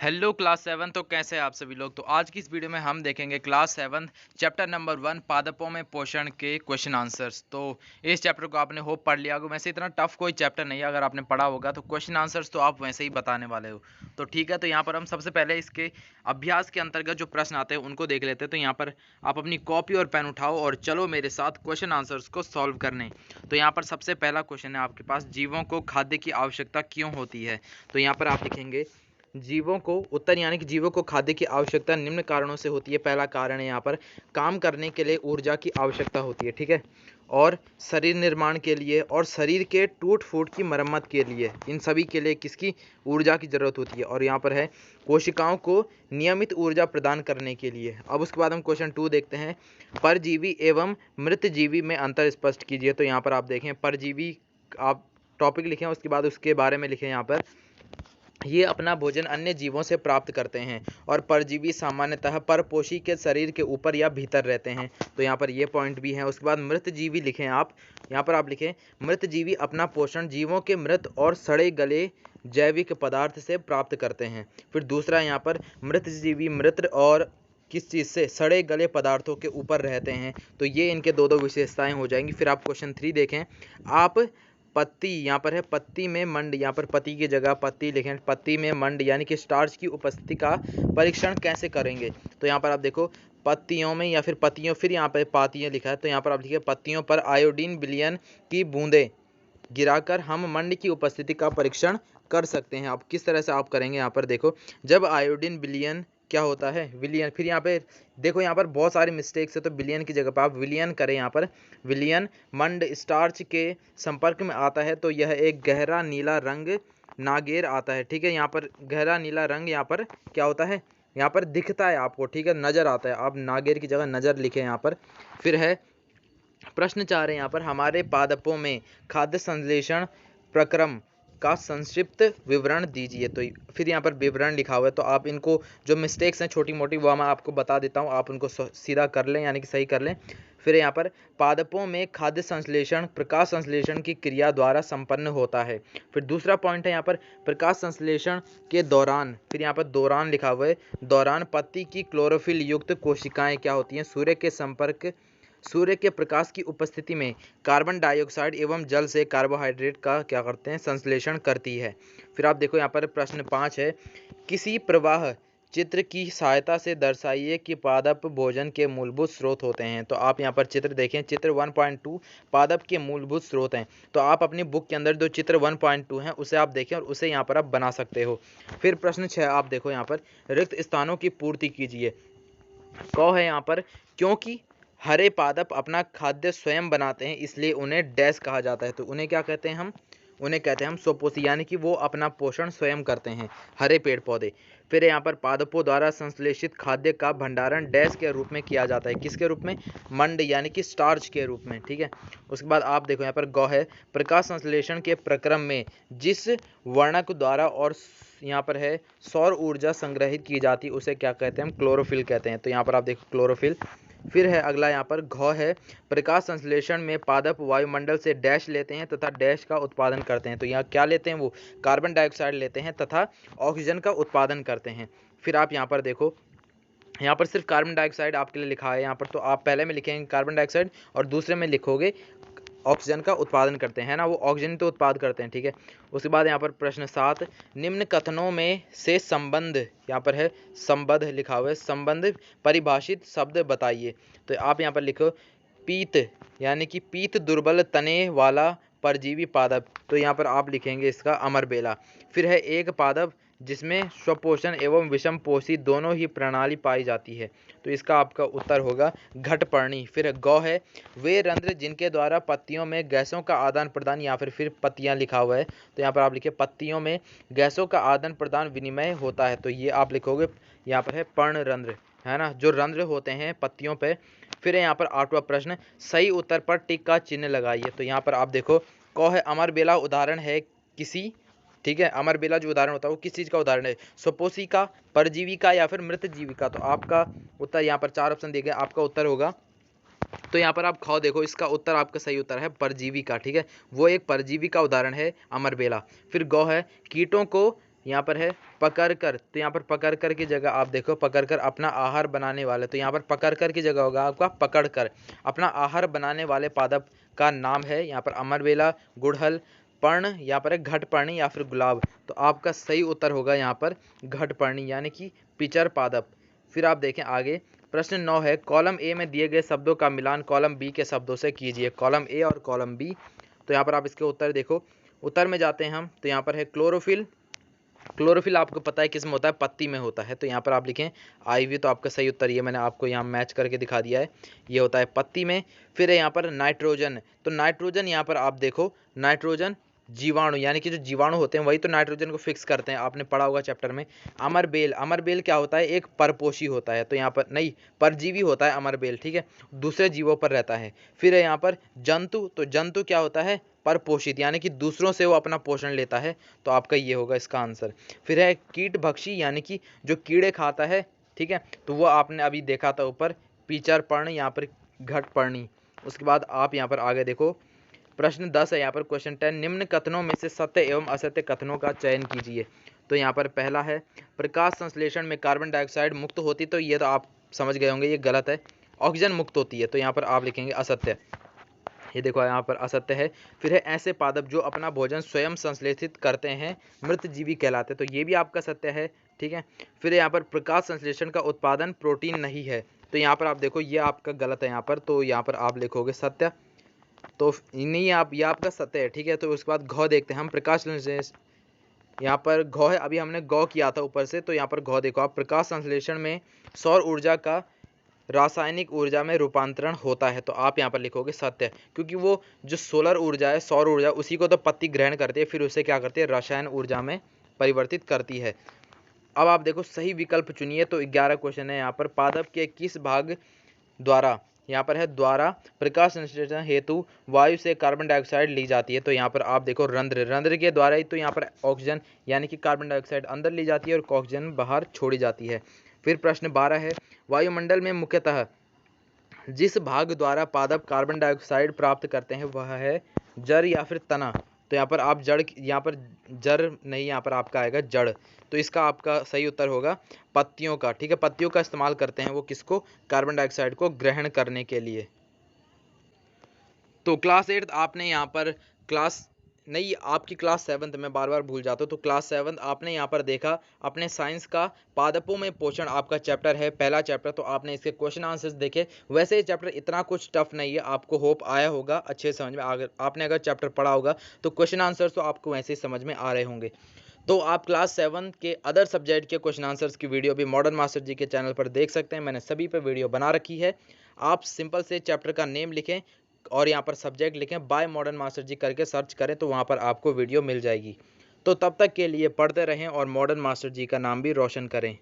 Hello class 7। तो कैसे हैं आप सभी लोग। तो आज की इस वीडियो में हम देखेंगे क्लास 7 चैप्टर नंबर 1 पादपों में पोषण के क्वेश्चन आंसर्स। तो इस चैप्टर को आपने होप पढ़ लिया होगा। वैसे इतना टफ कोई चैप्टर नहीं है, अगर आपने पढ़ा होगा तो क्वेश्चन आंसर्स तो आप वैसे ही बताने वाले हो। तो ठीक है, तो यहाँ पर हम सबसे पहले इसके अभ्यास के अंतर्गत जो प्रश्न आते हैं उनको देख लेते हैं। तो यहाँ पर आप अपनी कॉपी और पेन उठाओ और चलो मेरे साथ क्वेश्चन आंसर्स को सॉल्व करने। तो यहाँ पर सबसे पहला क्वेश्चन है आपके पास, जीवों को खाद्य की आवश्यकता क्यों होती है। तो यहाँ पर आप लिखेंगे जीवों को उत्तर यानी कि जीवों को खाद्य की आवश्यकता निम्न कारणों से होती है। पहला कारण है यहाँ पर काम करने के लिए ऊर्जा की आवश्यकता होती है, ठीक है, और शरीर निर्माण के लिए और शरीर के टूट फूट की मरम्मत के लिए, इन सभी के लिए किसकी ऊर्जा की जरूरत होती है। और यहाँ पर है कोशिकाओं को नियमित ऊर्जा प्रदान करने के लिए। अब उसके बाद हम क्वेश्चन 2 देखते हैं, परजीवी एवं मृतजीवी में अंतर स्पष्ट कीजिए। तो यहाँ पर आप देखें परजीवी, आप टॉपिक लिखें, उसके बाद उसके बारे में लिखें। यहाँ पर ये अपना भोजन अन्य जीवों से प्राप्त करते हैं और परजीवी सामान्यतः परपोषी के शरीर के ऊपर या भीतर रहते हैं। तो यहाँ पर ये पॉइंट भी है। उसके बाद मृतजीवी लिखें आप, यहाँ पर आप लिखें मृतजीवी अपना पोषण जीवों के मृत और सड़े गले जैविक पदार्थ से प्राप्त करते हैं। फिर दूसरा यहाँ पर मृतजीवी मृत और किस चीज़ से, सड़े गले पदार्थों के ऊपर रहते हैं। तो ये इनके दो विशेषताएं हो जाएंगी। फिर आप क्वेश्चन 3 देखें, आप पत्ती, यहाँ पर है पत्ती में मंड, यहाँ पर पति की जगह पत्ती लिखें, पत्ती में मंड यानी कि स्टार्च की उपस्थिति का परीक्षण कैसे करेंगे। तो यहाँ पर आप देखो पत्तियों में या फिर पत्तियों, फिर यहाँ पर पातियाँ लिखा है, तो यहाँ पर आप लिखिए पत्तियों पर आयोडीन विलयन की बूंदें गिराकर हम मंड की उपस्थिति का परीक्षण कर सकते हैं। अब किस तरह से आप करेंगे, यहाँ पर देखो जब आयोडीन विलयन क्या होता है, विलियन, फिर यहाँ पे देखो यहाँ पर बहुत सारी मिस्टेक्स है, तो बिलियन की जगह पर आप विलियन करें। यहाँ पर विलियन मंड स्टार्च के संपर्क में आता है तो यह एक गहरा नीला रंग नागेर आता है, ठीक है। यहाँ पर गहरा नीला रंग यहाँ पर क्या होता है, यहाँ पर दिखता है आपको, ठीक है, नजर आता है। आप नागेर की जगह नजर लिखें यहाँ पर। फिर है प्रश्न 4 है यहाँ पर, हमारे पादपों में खाद्य संश्लेषण प्रक्रम का संक्षिप्त विवरण दीजिए। तो फिर यहाँ पर विवरण लिखा हुआ है, तो आप इनको जो मिस्टेक्स हैं छोटी मोटी वो मैं आपको बता देता हूँ, आप उनको सीधा कर लें यानी कि सही कर लें। फिर यहाँ पर पादपों में खाद्य संश्लेषण प्रकाश संश्लेषण की क्रिया द्वारा संपन्न होता है। फिर दूसरा पॉइंट है यहाँ पर प्रकाश संश्लेषण के दौरान, फिर यहाँ पर दौरान लिखा हुआ है, दौरान पत्ती की क्लोरोफिल युक्त कोशिकाएं क्या होती हैं, सूर्य के प्रकाश की उपस्थिति में कार्बन डाइऑक्साइड एवं जल से कार्बोहाइड्रेट का क्या करते हैं, संश्लेषण करती है। फिर आप देखो यहाँ पर प्रश्न 5 है, किसी प्रवाह चित्र की सहायता से दर्शाइए कि पादप भोजन के मूलभूत स्रोत होते हैं। तो आप यहाँ पर चित्र देखें, चित्र 1.2 पादप के मूलभूत स्रोत हैं। तो आप अपनी बुक के अंदर जो चित्र 1.2 है उसे आप देखें और उसे यहाँ पर आप बना सकते हो। फिर प्रश्न 6 आप देखो, यहाँ पर रिक्त स्थानों की पूर्ति कीजिए। कौ है यहाँ पर, क्योंकि हरे पादप अपना खाद्य स्वयं बनाते हैं इसलिए उन्हें डैश कहा जाता है। तो उन्हें क्या कहते हैं, हम उन्हें कहते हैं हम स्वपोषी, यानी कि वो अपना पोषण स्वयं करते हैं, हरे पेड़ पौधे। फिर यहाँ पर पादपों द्वारा संश्लेषित खाद्य का भंडारण डैश के रूप में किया जाता है, किसके रूप में, मंड यानी कि स्टार्च के रूप में, ठीक है। उसके बाद आप देखो यहाँ पर गौ है, प्रकाश संश्लेषण के प्रक्रम में जिस वर्णक द्वारा और यहाँ पर है सौर ऊर्जा संग्रहित की जाती है उसे क्या कहते हैं, हम क्लोरोफिल कहते हैं। तो यहाँ पर आप देखो क्लोरोफिल। फिर है अगला यहाँ पर घौ है, प्रकाश संश्लेषण में पादप वायुमंडल से डैश लेते हैं तथा डैश का उत्पादन करते हैं। तो यहाँ क्या लेते हैं, वो कार्बन डाइऑक्साइड लेते हैं तथा ऑक्सीजन का उत्पादन करते हैं। फिर आप यहाँ पर देखो, यहाँ पर सिर्फ कार्बन डाइऑक्साइड आपके लिए लिखा है यहाँ पर, तो आप पहले में लिखेंगे कार्बन डाइऑक्साइड और दूसरे में लिखोगे ऑक्सीजन का उत्पादन करते हैं ना, वो ऑक्सीजन तो उत्पाद करते हैं, ठीक है। उसके बाद यहाँ पर प्रश्न 7, निम्न कथनों में से संबंध, यहाँ पर है संबंध लिखा हुआ है, संबंध परिभाषित शब्द बताइए। तो आप यहाँ पर लिखो पीत यानी कि पीत दुर्बल तने वाला परजीवी पादप। तो यहाँ पर आप लिखेंगे इसका अमरबेला। फिर है एक पादप जिसमें स्वपोषण एवं विषम पोषी दोनों ही प्रणाली पाई जाती है। तो इसका आपका उत्तर होगा घटपर्णी। फिर गौ है, वे रंध्र जिनके द्वारा पत्तियों में गैसों का आदान प्रदान, या फिर पत्तियां लिखा हुआ है, तो यहाँ पर आप लिखिए पत्तियों में गैसों का आदान प्रदान विनिमय होता है। तो ये आप लिखोगे यहाँ पर है पर्ण रंध्र, है ना, जो रंध्र होते हैं पत्तियों पे। फिर यहाँ पर 8वां प्रश्न, सही उत्तर पर टिक का चिन्ह लगाइए। तो यहाँ पर आप देखो कौ है, अमरबेला उदाहरण है किसी, ठीक है, अमरबेला जो उदाहरण होता है वो किस चीज़ का उदाहरण है, स्वपोषी का, परजीवी का या फिर मृत जीवी का। तो आपका उत्तर यहाँ पर 4 ऑप्शन दिए गए, आपका उत्तर होगा, तो यहाँ पर आप खाओ देखो, इसका उत्तर आपका सही उत्तर है परजीवी का, ठीक है, वो एक परजीवी का उदाहरण है अमरबेला। फिर गौ है, कीटों को, यहाँ पर है पकड़ कर, तो यहाँ पर पकड़ कर की जगह आप देखो पकड़ कर अपना आहार बनाने वाले, तो यहाँ पर पकड़ कर की जगह होगा आपका पकड़ कर अपना आहार बनाने वाले पादप का नाम है यहाँ पर अमरबेला, गुड़हल, पर्ण, यहाँ पर है घटपर्णी या फिर गुलाब। तो आपका सही उत्तर होगा यहाँ पर घटपर्णी यानी कि पिचर पादप। फिर आप देखें आगे, प्रश्न 9 है, कॉलम ए में दिए गए शब्दों का मिलान कॉलम बी के शब्दों से कीजिए। कॉलम ए और कॉलम बी, तो यहाँ पर आप इसके उत्तर देखो। उत्तर में जाते हैं हम, तो यहाँ पर है क्लोरोफिल। क्लोरोफिल आपको पता है किस में होता है, पत्ती में होता है, तो यहाँ पर आप लिखें आईवी। तो आपका सही उत्तर ये मैंने आपको यहाँ मैच करके दिखा दिया है, ये होता है पत्ती में। फिर है यहाँ पर नाइट्रोजन, तो नाइट्रोजन यहाँ पर आप देखो, नाइट्रोजन जीवाणु यानी कि जो जीवाणु होते हैं वही तो नाइट्रोजन को फिक्स करते हैं, आपने पढ़ा होगा चैप्टर में। अमरबेल, अमरबेल क्या होता है, एक परपोषी होता है, तो यहाँ पर नहीं, परजीवी होता है अमरबेल, ठीक है, दूसरे जीवों पर रहता है। फिर है यहाँ पर जंतु, तो जंतु क्या होता है, परपोषित यानी कि दूसरों से वो अपना पोषण लेता है, तो आपका ये होगा इसका आंसर। फिर है कीट भक्षी यानी कि जो कीड़े खाता है, ठीक है, तो वो आपने अभी देखा था ऊपर पिचर पर्ण, यहाँ पर घटपर्णी। उसके बाद आप यहाँ पर आगे देखो, प्रश्न 10 है यहाँ पर क्वेश्चन 10, निम्न कथनों में से सत्य एवं असत्य कथनों का चयन कीजिए। तो यहाँ पर पहला है, प्रकाश संश्लेषण में कार्बन डाइऑक्साइड मुक्त होती, तो ये तो आप समझ गए होंगे, ये गलत है। ऑक्सीजन मुक्त होती है, तो यहाँ पर आप लिखेंगे असत्य, ये देखो यहाँ पर असत्य है। फिर है ऐसे पादप जो अपना भोजन स्वयं संश्लेषित करते हैं मृत जीवी कहलाते, तो ये भी आपका सत्य है, ठीक है। फिर यहाँ पर प्रकाश संश्लेषण का उत्पादन प्रोटीन नहीं है, तो यहाँ पर आप देखो ये आपका गलत है यहाँ पर, तो यहाँ पर आप लिखोगे सत्य, तो नहीं आप ये आपका सत्य है, ठीक है। तो उसके बाद घौ देखते हैं हम, प्रकाश संश्लेषण, यहाँ पर घौ है, अभी हमने गौ किया था ऊपर से, तो यहाँ पर घौ देखो आप, प्रकाश संश्लेषण में सौर ऊर्जा का रासायनिक ऊर्जा में रूपांतरण होता है, तो आप यहाँ पर लिखोगे सत्य, क्योंकि वो जो सोलर ऊर्जा है, सौर ऊर्जा, उसी को तो पत्ती ग्रहण करती है, फिर उसे क्या करती है, रसायन ऊर्जा में परिवर्तित करती है। अब आप देखो सही विकल्प चुनिए, तो 11 क्वेश्चन है यहाँ पर, पादप के किस भाग द्वारा, यहाँ पर है द्वारा प्रकाश संश्लेषण हेतु वायु से कार्बन डाइऑक्साइड ली जाती है, तो यहाँ पर आप देखो रंध्र, रंध्र के द्वारा ही तो यहाँ पर ऑक्सीजन यानी कि कार्बन डाइऑक्साइड अंदर ली जाती है और ऑक्सीजन बाहर छोड़ी जाती है। फिर प्रश्न 12 है, वायुमंडल में मुख्यतः जिस भाग द्वारा पादप कार्बन डाइऑक्साइड प्राप्त करते हैं वह है जड़ या फिर तना, तो यहाँ पर आप जड़, यहाँ पर जड़ नहीं, यहाँ पर आपका आएगा जड़, तो इसका आपका सही उत्तर होगा पत्तियों का, ठीक है। पत्तियों का इस्तेमाल करते हैं वो किसको, कार्बन डाइऑक्साइड को ग्रहण करने के लिए। तो क्लास 8 आपने यहाँ पर क्लास नहीं, आपकी क्लास 7th में बार बार भूल जाता हूँ, तो क्लास 7 आपने यहाँ पर देखा अपने साइंस का पादपों में पोषण आपका चैप्टर है, पहला चैप्टर, तो आपने इसके क्वेश्चन आंसर्स देखे। वैसे ये चैप्टर इतना कुछ टफ नहीं है, आपको होप आया होगा अच्छे समझ में, अगर आपने अगर चैप्टर पढ़ा होगा तो क्वेश्चन आंसर्स तो आपको वैसे ही समझ में आ रहे होंगे। तो आप क्लास 7 के अदर सब्जेक्ट के क्वेश्चन आंसर्स की वीडियो भी मॉडर्न मास्टर जी के चैनल पर देख सकते हैं, मैंने सभी पे वीडियो बना रखी है। आप सिंपल से चैप्टर का नेम लिखें और यहाँ पर सब्जेक्ट लिखें, बाय मॉडर्न मास्टर जी करके सर्च करें, तो वहाँ पर आपको वीडियो मिल जाएगी। तो तब तक के लिए पढ़ते रहें और मॉडर्न मास्टर जी का नाम भी रोशन करें।